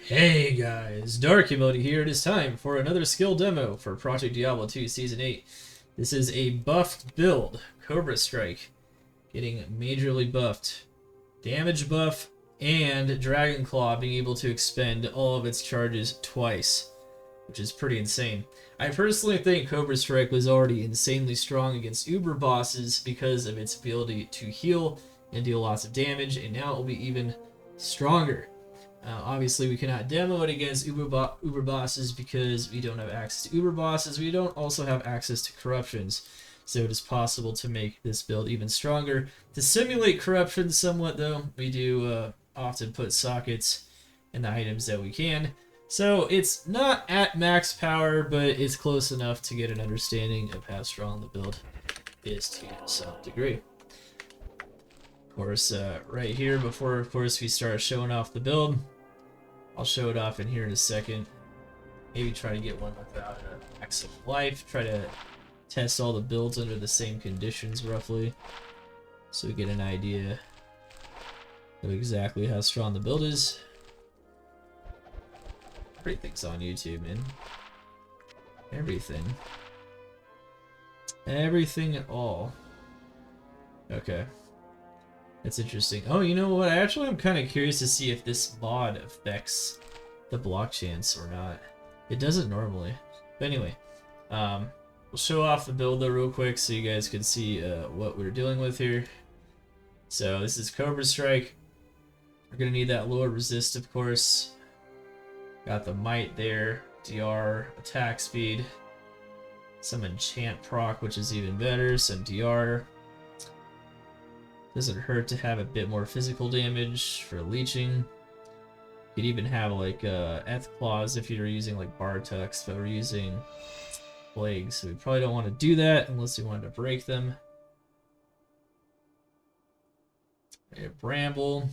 Hey guys, Dark Humility here. It is time for another skill demo for Project Diablo 2 Season 8. This is a buffed build, Cobra Strike, getting majorly buffed. Damage buff and Dragon Claw being able to expend all of its charges twice, which is pretty insane. I personally think Cobra Strike was already insanely strong against Uber bosses because of its ability to heal and deal lots of damage, and now it will be even stronger. Obviously, we cannot demo it against Uber bosses because we don't have access to Uber bosses. We don't also have access to corruptions, so it is possible to make this build even stronger. To simulate corruption somewhat, though, we do often put sockets in the items that we can. So it's not at max power, but it's close enough to get an understanding of how strong the build is to some degree. Of course, right here, before, of course, we start showing off the build, I'll show it off in here in a second. Maybe try to get one without max of life. Try to test all the builds under the same conditions, roughly, so we get an idea of exactly how strong the build is. Everything's on YouTube, man. Everything. Everything at all. Okay. That's interesting. Oh, you know what? I'm kind of curious to see if this mod affects the block chance or not. It doesn't normally. But anyway, we'll show off the build though real quick so you guys can see what we're dealing with here. So this is Cobra Strike. We're going to need that lower resist, of course. Got the might there, DR, attack speed, some enchant proc, which is even better, some DR. Doesn't hurt to have a bit more physical damage for leeching. You could even have like Eth Claws if you're using like Bartux, but we're using Plague, so we probably don't want to do that unless we wanted to break them. Bramble.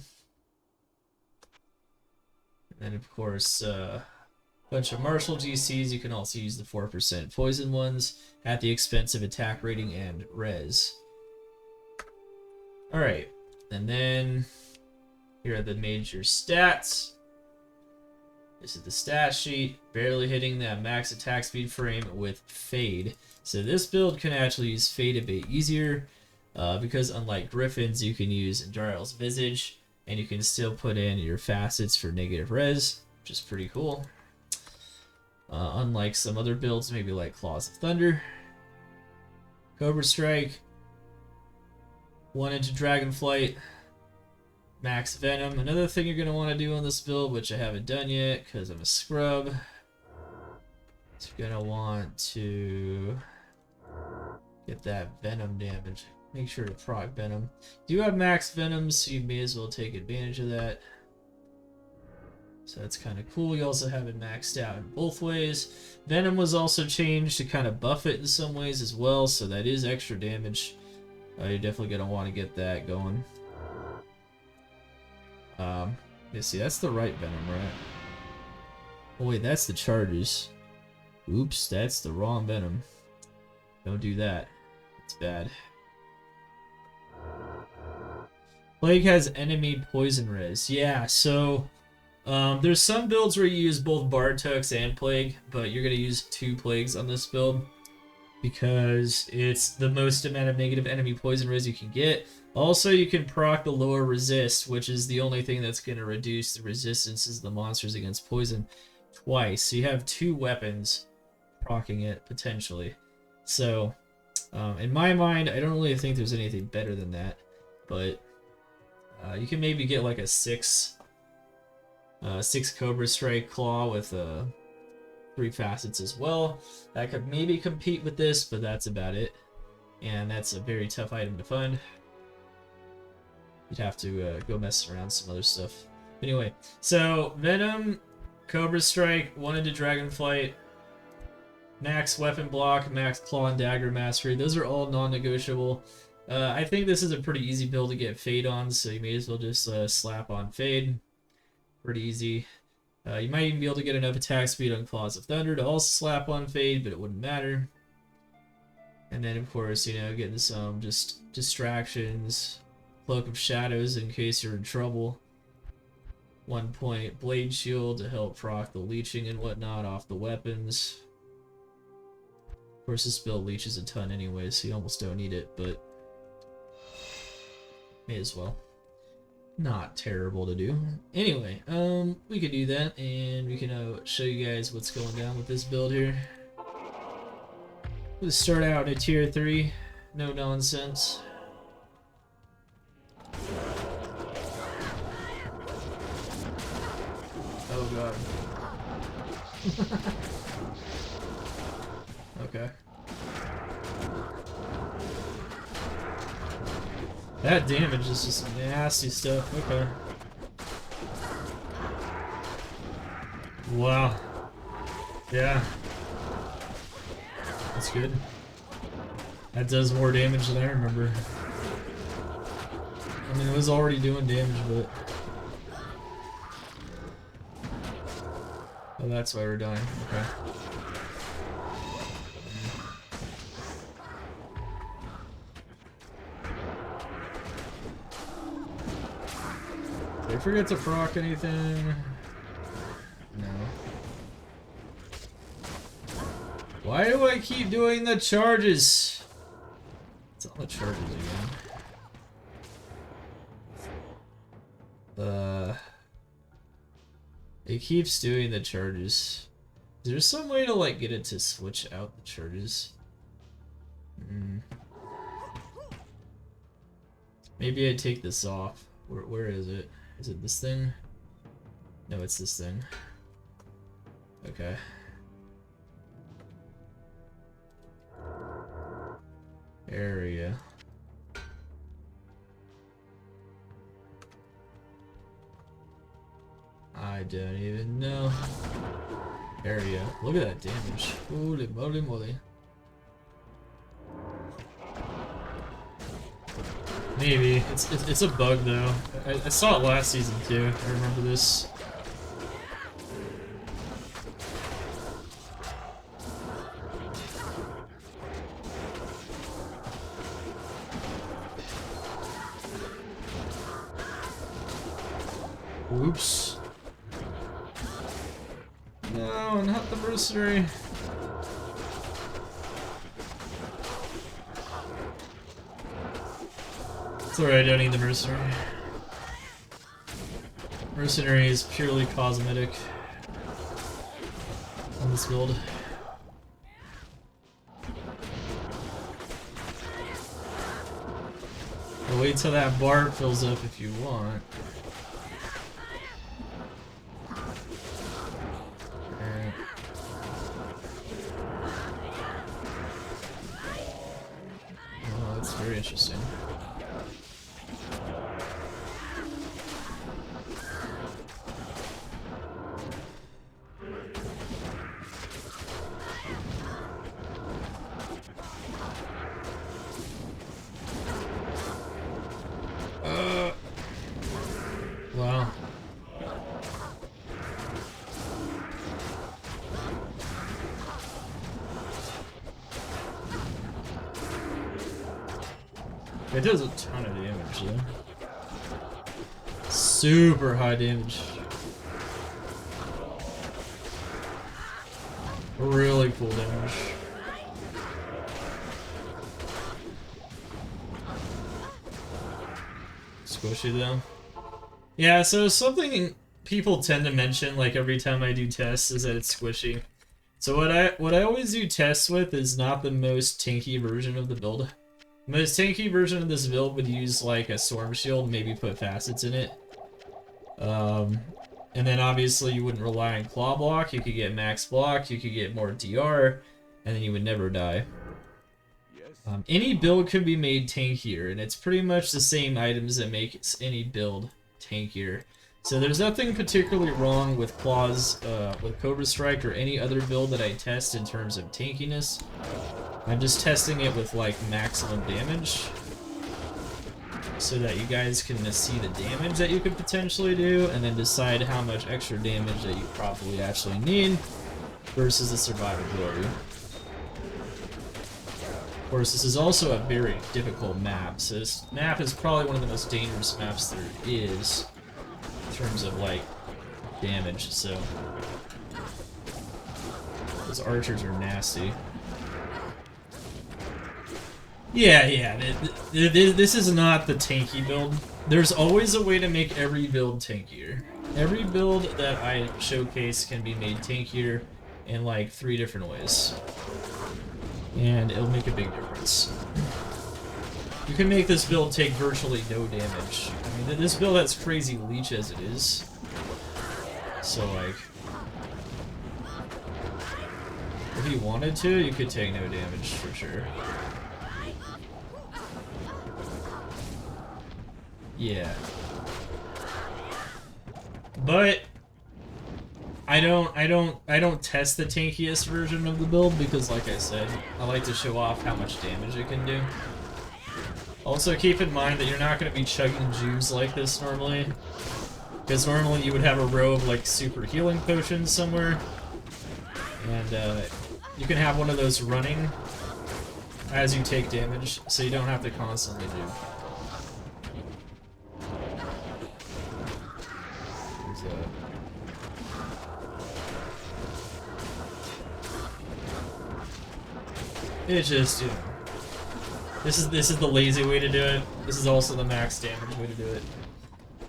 And then of course a bunch of martial GCs. You can also use the 4% poison ones at the expense of attack rating and res. Alright, and then here are the major stats. This is the stat sheet, barely hitting that max attack speed frame with Fade. So this build can actually use Fade a bit easier because unlike Griffins, you can use Jarl's Visage and you can still put in your facets for negative res, which is pretty cool. Unlike some other builds, maybe like Claws of Thunder. Cobra Strike. 1-inch Dragonflight, Max Venom. Another thing you're going to want to do on this build, which I haven't done yet because I'm a scrub, is you're going to want to get that Venom damage. Make sure to proc Venom. You have Max Venom, so you may as well take advantage of that. So that's kind of cool. You also have it maxed out in both ways. Venom was also changed to kind of buff it in some ways as well, so that is extra damage. You're definitely going to want to get that going. Let's see, that's the right Venom, right? Oh wait, that's the charges. Oops, that's the wrong Venom. Don't do that. It's bad. Plague has enemy poison res. Yeah, so there's some builds where you use both Bartux and Plague, but you're going to use 2 Plagues on this build, because it's the most amount of negative enemy poison res you can get. Also, you can proc the lower resist, which is the only thing that's going to reduce the resistances of the monsters against poison twice. So you have 2 weapons proccing it, potentially. So, in my mind, I don't really think there's anything better than that. But you can maybe get like a 6 Cobra Strike Claw with a 3 facets as well. That could maybe compete with this, but that's about it. And that's a very tough item to find. You'd have to go mess around some other stuff. Anyway, so Venom, Cobra Strike, 1-inch Dragonflight, max weapon block, max claw and dagger mastery. Those are all non-negotiable. I think this is a pretty easy build to get Fade on, so you may as well just slap on Fade. Pretty easy. You might even be able to get enough attack speed on Claws of Thunder to also slap on Fade, but it wouldn't matter. And then, of course, you know, getting some just distractions, Cloak of Shadows in case you're in trouble. 1 point blade shield to help proc the leeching and whatnot off the weapons. Of course, this build leeches a ton anyway, so you almost don't need it, but may as well. Not terrible to do. Anyway, we could do that, and we can show you guys what's going down with this build here. We'll start out at tier 3, no nonsense. Oh god. Okay. That damage is just nasty stuff. Okay. Wow. Yeah. That's good. That does more damage than I remember. I mean, it was already doing damage, but... Oh, that's why we're dying. Okay. Did I forget to proc anything? No. Why do I keep doing the charges? It's all the charges again. It keeps doing the charges. Is there some way to like get it to switch out the charges? Maybe I take this off. Where is it? Is it this thing? No, it's this thing. Okay. Area. I don't even know. Area. Look at that damage. Holy moly moly. Maybe. It's a bug though. I saw it last season too. I remember this. Oops. No, not the Mercenary. It's alright, I don't need the Mercenary. Mercenary is purely cosmetic on this build. Well, wait till that bar fills up if you want. Oh, that's very interesting. Wow. It does a ton of damage though. Super high damage. Really cool damage. Squishy though. Yeah, so something people tend to mention like every time I do tests is that it's squishy. So what I always do tests with is not the most tanky version of the build. The most tanky version of this build would use like a storm shield, maybe put facets in it. And then obviously you wouldn't rely on claw block, you could get max block, you could get more DR, and then you would never die. Any build could be made tankier, and it's pretty much the same items that make any build tankier. So there's nothing particularly wrong with claws, with Cobra Strike or any other build that I test in terms of tankiness. I'm just testing it with like maximum damage, so that you guys can see the damage that you could potentially do, and then decide how much extra damage that you probably actually need versus the survivability. Of course, this is also a very difficult map, so this map is probably one of the most dangerous maps there is terms of like damage, so those archers are nasty. Yeah, this is not the tanky build. There's always a way to make every build tankier. Every build that I showcase can be made tankier in like 3 different ways. And it'll make a big difference. You can make this build take virtually no damage. I mean, this build has crazy leech as it is. So, like, if you wanted to, you could take no damage for sure. Yeah. But I don't test the tankiest version of the build because, like I said, I like to show off how much damage it can do. Also, keep in mind that you're not going to be chugging juice like this normally, because normally you would have a row of like super healing potions somewhere, and you can have one of those running as you take damage, so you don't have to constantly do. It's just, you know, this is the lazy way to do it. This is also the max damage way to do it.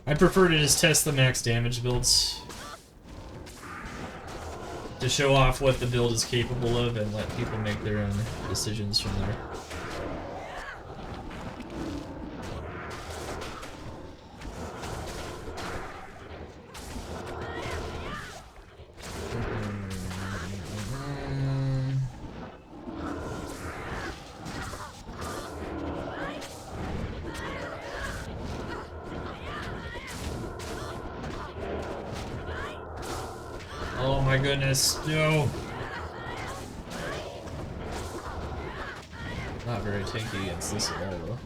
I prefer to just test the max damage builds to show off what the build is capable of and let people make their own decisions from there. Oh my goodness, no! Not very tanky against this at all,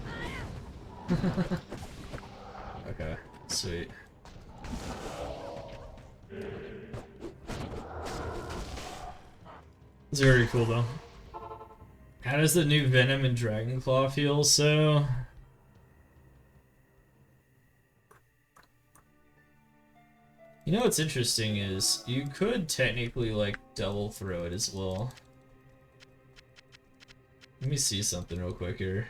though. Okay, sweet. It's very cool, though. How does the new Venom and Dragon Claw feel? So... You know what's interesting is, you could technically, like, double throw it as well. Let me see something real quick here.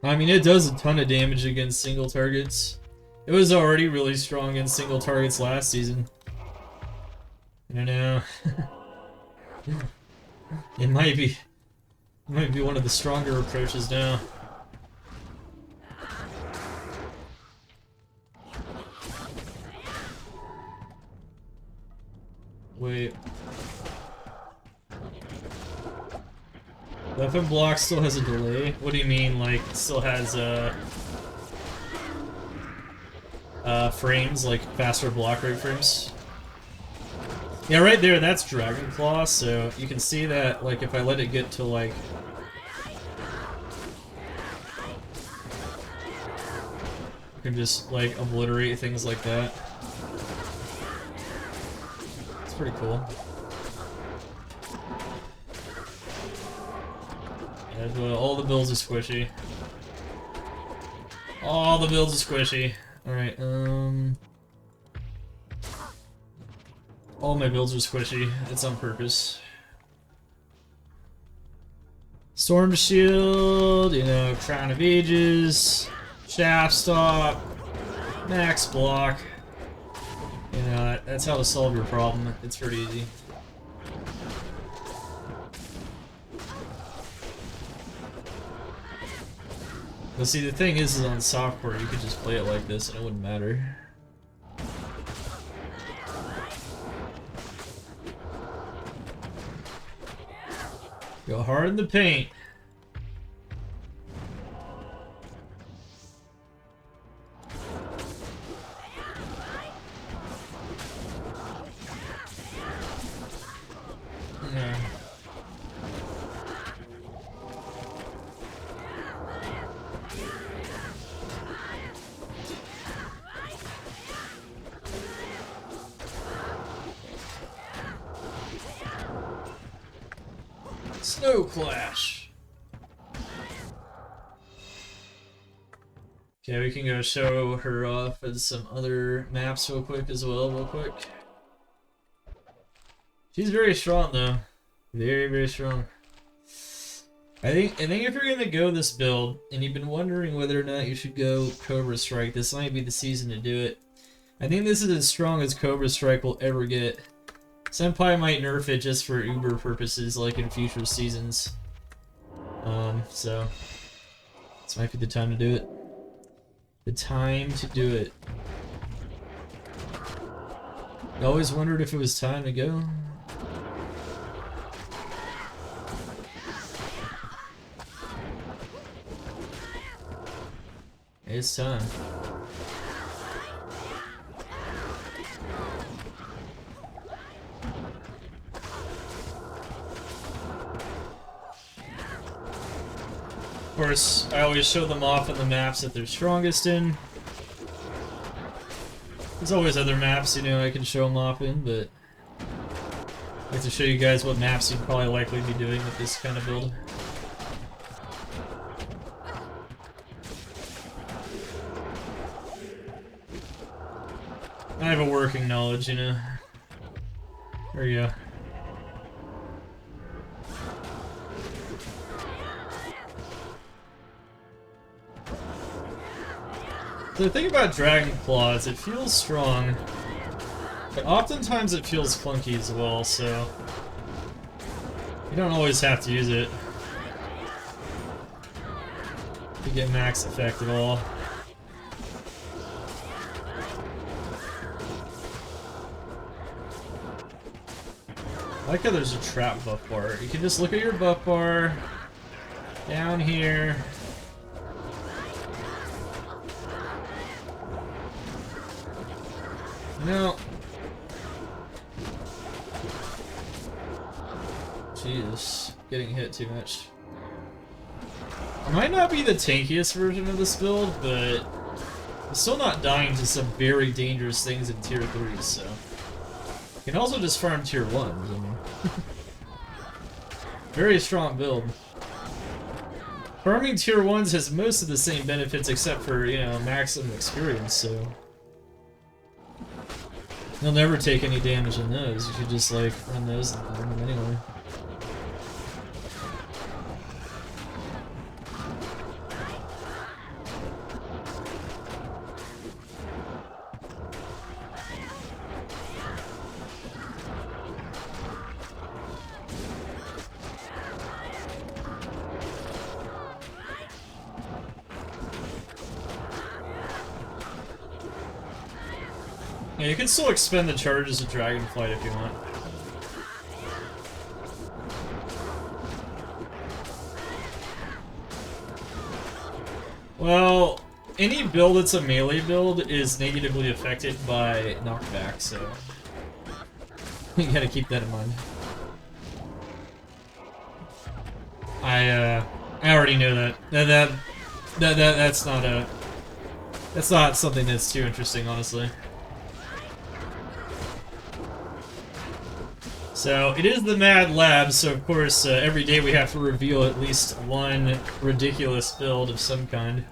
I mean, it does a ton of damage against single targets. It was already really strong against single targets last season. I don't know. It might be one of the stronger approaches now. Wait. Weapon block still has a delay? What do you mean, like, still has, frames, like, faster block rate frames? Yeah, right there, that's Dragon Claw, so you can see that, like, if I let it get to, like... I can just, like, obliterate things like that. Pretty cool. Yeah, all the builds are squishy. All the builds are squishy. Alright, all my builds are squishy. It's on purpose. Storm Shield, you know, Crown of Ages, Shaft Stop, Max Block. You know, that's how to solve your problem. It's pretty easy. But see, the thing is on software, you could just play it like this and it wouldn't matter. Go hard in the paint. Snow Clash. Okay, we can go show her off as some other maps real quick as well, She's very strong though. Very, very strong. I think if you're gonna go this build, and you've been wondering whether or not you should go Cobra Strike, this might be the season to do it. I think this is as strong as Cobra Strike will ever get. Senpai might nerf it just for Uber purposes, like in future seasons. So this might be the time to do it. The time to do it. I always wondered if it was time to go. It's time. Of course, I always show them off on the maps that they're strongest in. There's always other maps, you know, I can show them off in, but I have to show you guys what maps you'd probably likely be doing with this kind of build. I have a working knowledge, you know. There you go. The thing about Dragon Claws, it feels strong, but oftentimes it feels clunky as well, so you don't always have to use it to get max effect at all. I like how there's a trap buff bar. You can just look at your buff bar down here. No. Jesus, getting hit too much. I might not be the tankiest version of this build, but I'm still not dying to some very dangerous things in tier 3, so. You can also just farm tier 1s, I mean. Very strong build. Farming tier 1s has most of the same benefits except for, you know, maximum experience, so. You'll never take any damage in those. You should just, like, run those and farm them anyway. Yeah, you can still expend the charges of Dragonflight if you want. Well, any build that's a melee build is negatively affected by knockback, so you gotta keep that in mind. I already know that. That's not something that's too interesting, honestly. So, it is the Mad Lab, so of course, every day we have to reveal at least one ridiculous build of some kind.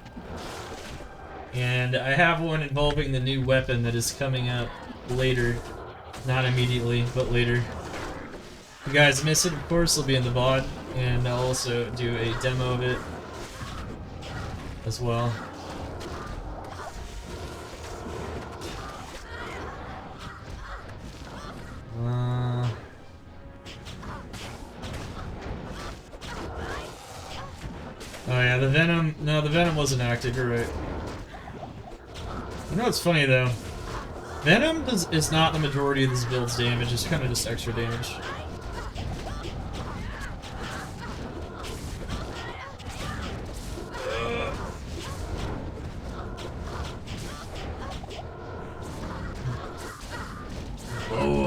And I have one involving the new weapon that is coming up later. Not immediately, but later. If you guys miss it, of course, it'll be in the VOD, and I'll also do a demo of it as well. Oh yeah, the Venom... No, the Venom wasn't active, you're right. You know what's funny, though? Venom is not the majority of this build's damage, it's kind of just extra damage. Oh,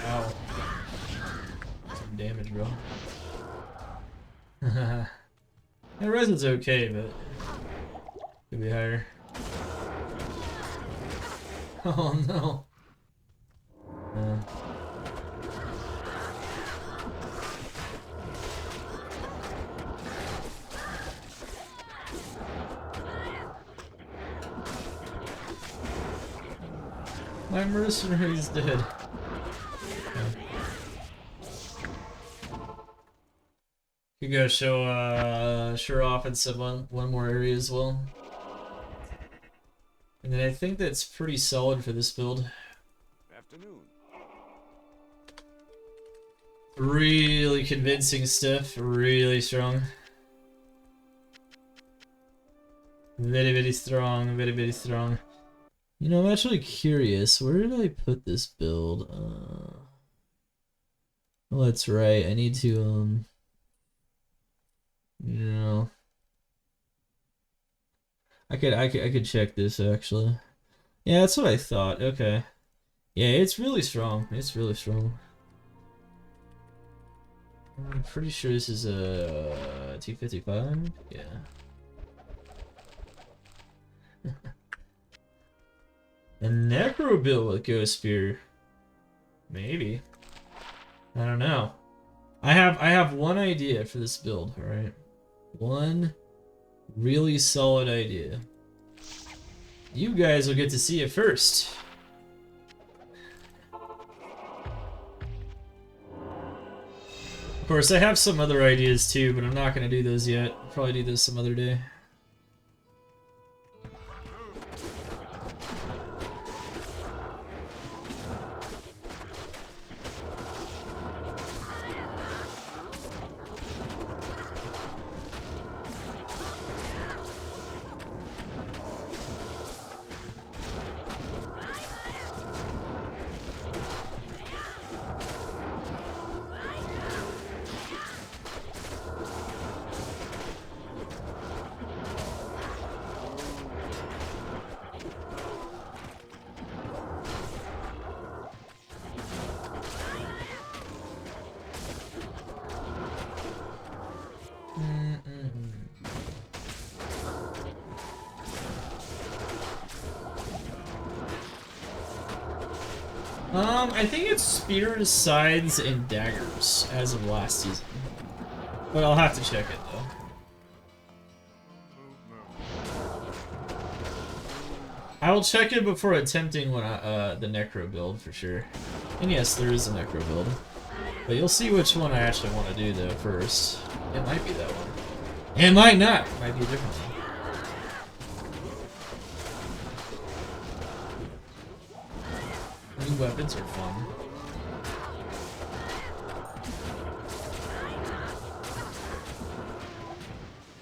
ow. Some damage, bro. The resin's okay, but could be higher. Oh no. My mercenary's dead. You go show off in one more area as well. And then I think that's pretty solid for this build. Afternoon. Really convincing stuff, really strong. Very, very strong, very, very strong. You know, I'm actually curious, where did I put this build? Oh, that's right, I need to, you know... I could check this, actually. Yeah, that's what I thought, okay. Yeah, it's really strong, it's really strong. I'm pretty sure this is a 255, yeah. A necro build with Ghost Spear. Maybe. I don't know. I have one idea for this build, alright? One really solid idea. You guys will get to see it first. Of course, I have some other ideas too, but I'm not gonna do those yet. I'll probably do this some other day. I think it's spears, scythes, and daggers as of last season. But I'll have to check it though. I will check it before attempting the necro build for sure. And yes, there is a necro build. But you'll see which one I actually want to do though first. It might be that one. It might not. It might be a different one. New weapons are fun.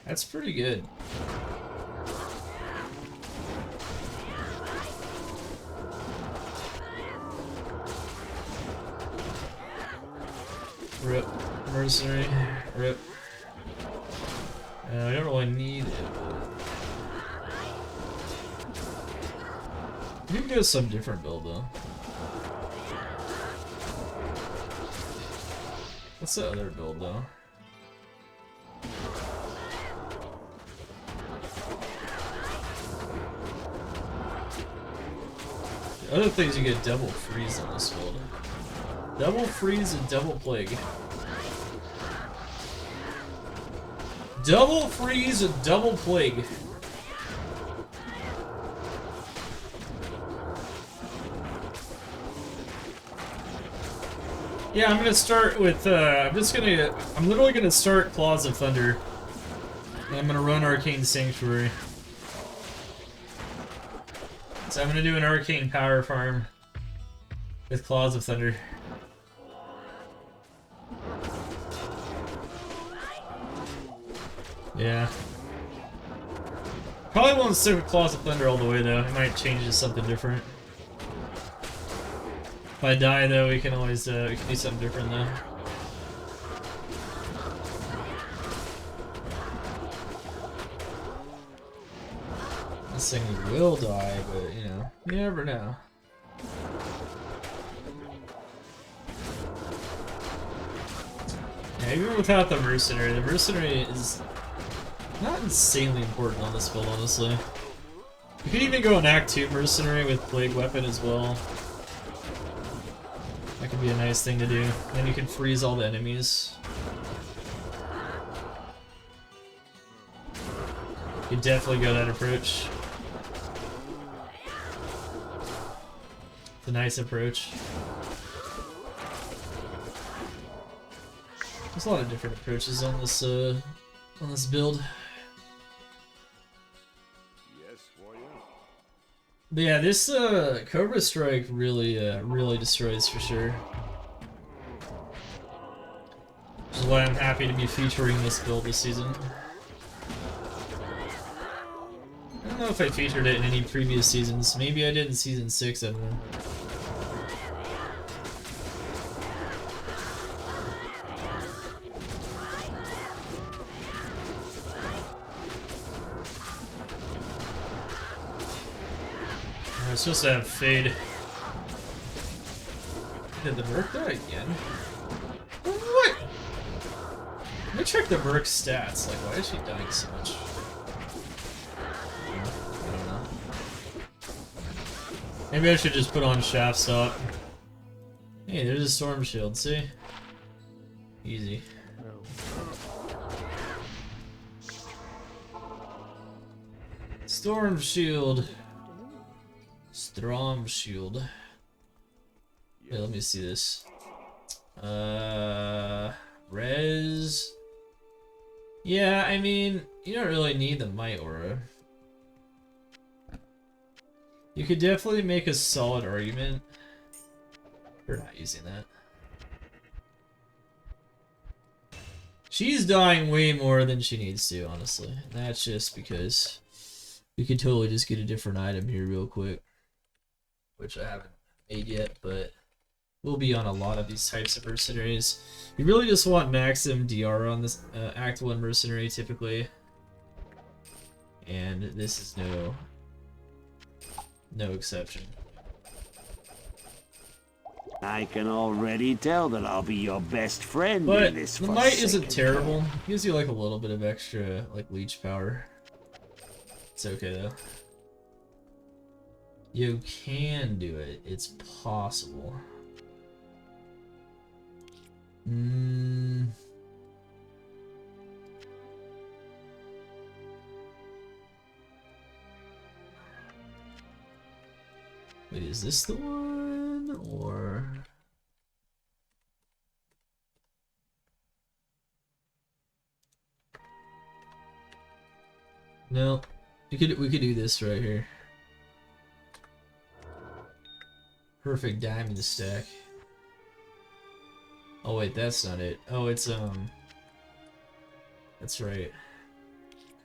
That's pretty good. Rip. Mercenary. Rip. I don't really need it. You can go some different build though. What's the other build though? The other things, you get double freeze on this build. Double freeze and double plague. Double freeze and double plague. Yeah, I'm gonna start with, I'm literally gonna start Claws of Thunder. And I'm gonna run Arcane Sanctuary. So I'm gonna do an Arcane Power Farm with Claws of Thunder. Yeah. Probably won't stick with Claws of Thunder all the way though. I might change it to something different. If I die though, we can always we can do something different though. This thing will die, but you know, you never know. Yeah, even without the Mercenary is not insanely important on this build, honestly. You could even go an Act 2 Mercenary with Plague Weapon as well. That could be a nice thing to do. Then you can freeze all the enemies. You could definitely go that approach. It's a nice approach. There's a lot of different approaches on this build. But yeah, this Cobra Strike really really destroys for sure. Which is why I'm happy to be featuring this build this season. I don't know if I featured it in any previous seasons. Maybe I did in season 6, I don't know. I'm supposed to have Fade. Did the Merc die again? What? Let me check the Merc's stats. Like, why is she dying so much? I don't know. Maybe I should just put on Shaft Stop. Hey, there's a Storm Shield, see? Easy. Storm Shield. Storm Shield. Wait, let me see this. Res. Yeah, I mean, you don't really need the Might Aura. You could definitely make a solid argument for not using that. She's dying way more than she needs to, honestly. And that's just because we could totally just get a different item here real quick. Which I haven't made yet, but we'll be on a lot of these types of mercenaries. You really just want maximum DR on this Act 1 mercenary typically. And this is no exception. I can already tell that I'll be your best friend But in this the Might isn't terrible. It gives you like a little bit of extra like leech power. It's okay though. You can do it. It's possible. Wait, is this the one or? No, we could do this right here. Perfect diamond stack. Oh wait, that's not it. Oh, it's that's right.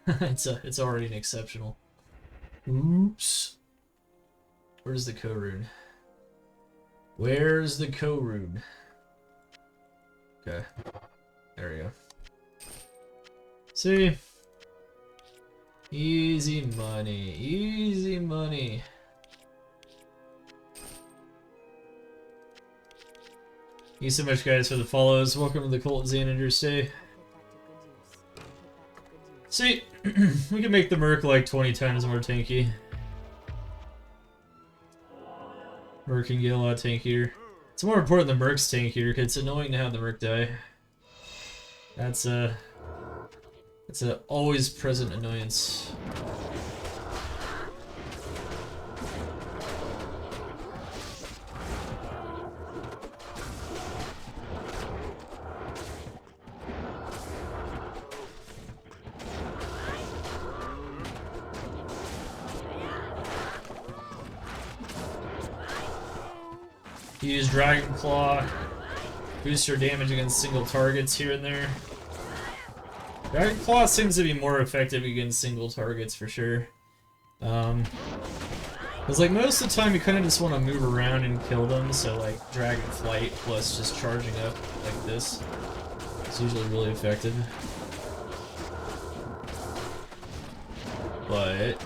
it's already an exceptional. Oops. Where's the co-rune? Where's the co-rune? Okay. There we go. See? Easy money. Easy money. Thank you so much, guys, for the follows. Welcome to the Cult Xanander stay. See, we can make the Merc like 20 times more tanky. Merc can get a lot tankier. It's more important the Merc's tankier, because it's annoying to have the Merc die. That's a always present annoyance. Use Dragon Claw, boost your damage against single targets here and there. Dragon Claw seems to be more effective against single targets for sure. Because like most of the time you kind of just want to move around and kill them, so like Dragon Flight plus just charging up like this is usually really effective. But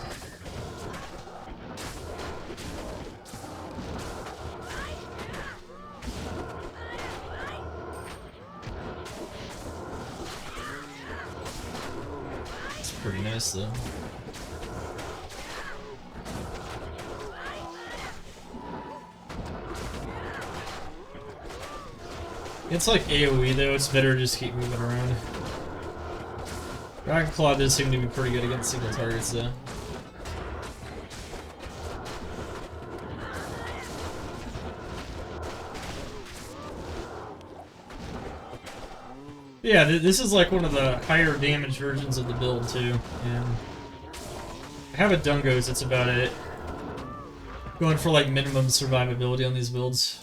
pretty nice though. It's like AoE though, it's better to just keep moving around. Dragon Claw does seem to be pretty good against single targets though. Yeah, this is like one of the higher damage versions of the build too, and I have a Dungos, that's about it. Going for like minimum survivability on these builds.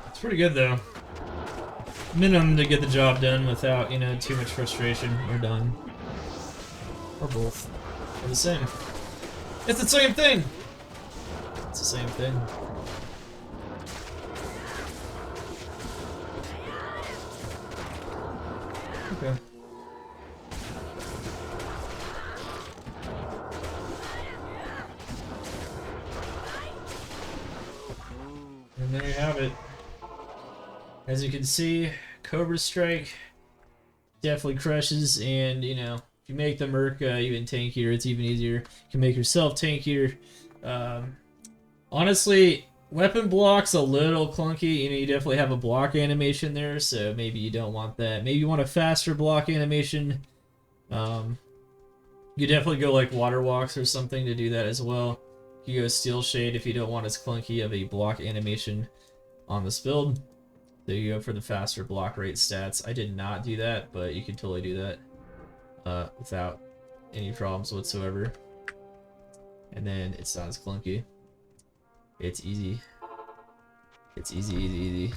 It's pretty good though. Minimum to get the job done without, you know, too much frustration, or done. Or both. Or the same. It's the same thing! It's the same thing. Okay. And there you have it. As you can see, Cobra Strike definitely crushes, and you know, if you make the Merc even tankier, it's even easier. You can make yourself tankier. Honestly, weapon block's a little clunky. You know, you definitely have a block animation there, so maybe you don't want that. Maybe you want a faster block animation. You definitely go like Water Walks or something to do that as well. You go Steel Shade if you don't want as clunky of a block animation on this build. So you go for the faster block rate stats. I did not do that, but you can totally do that without any problems whatsoever. And then it's not as clunky. It's easy. It's easy, easy, easy.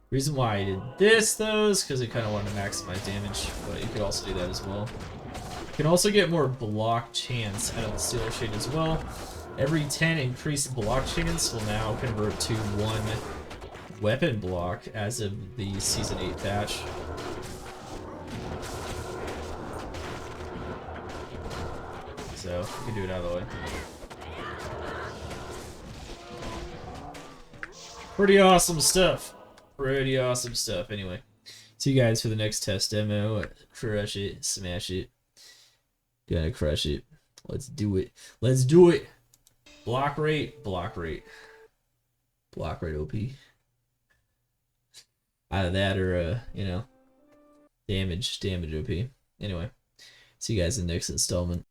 Reason why I did this, though, is because I kind of wanted to maximize damage, but you could also do that as well. You can also get more block chance out of the Steel Shade as well. Every 10 increased block chance will now convert to 1 weapon block as of the Season 8 patch. So, you can do it out of the way. Pretty awesome stuff. Pretty awesome stuff. Anyway, see you guys for the next test demo. Crush it. Smash it. Gonna crush it. Let's do it. Let's do it. Block rate. Block rate. Block rate OP. Either that or, you know, damage OP. Anyway, see you guys in the next installment.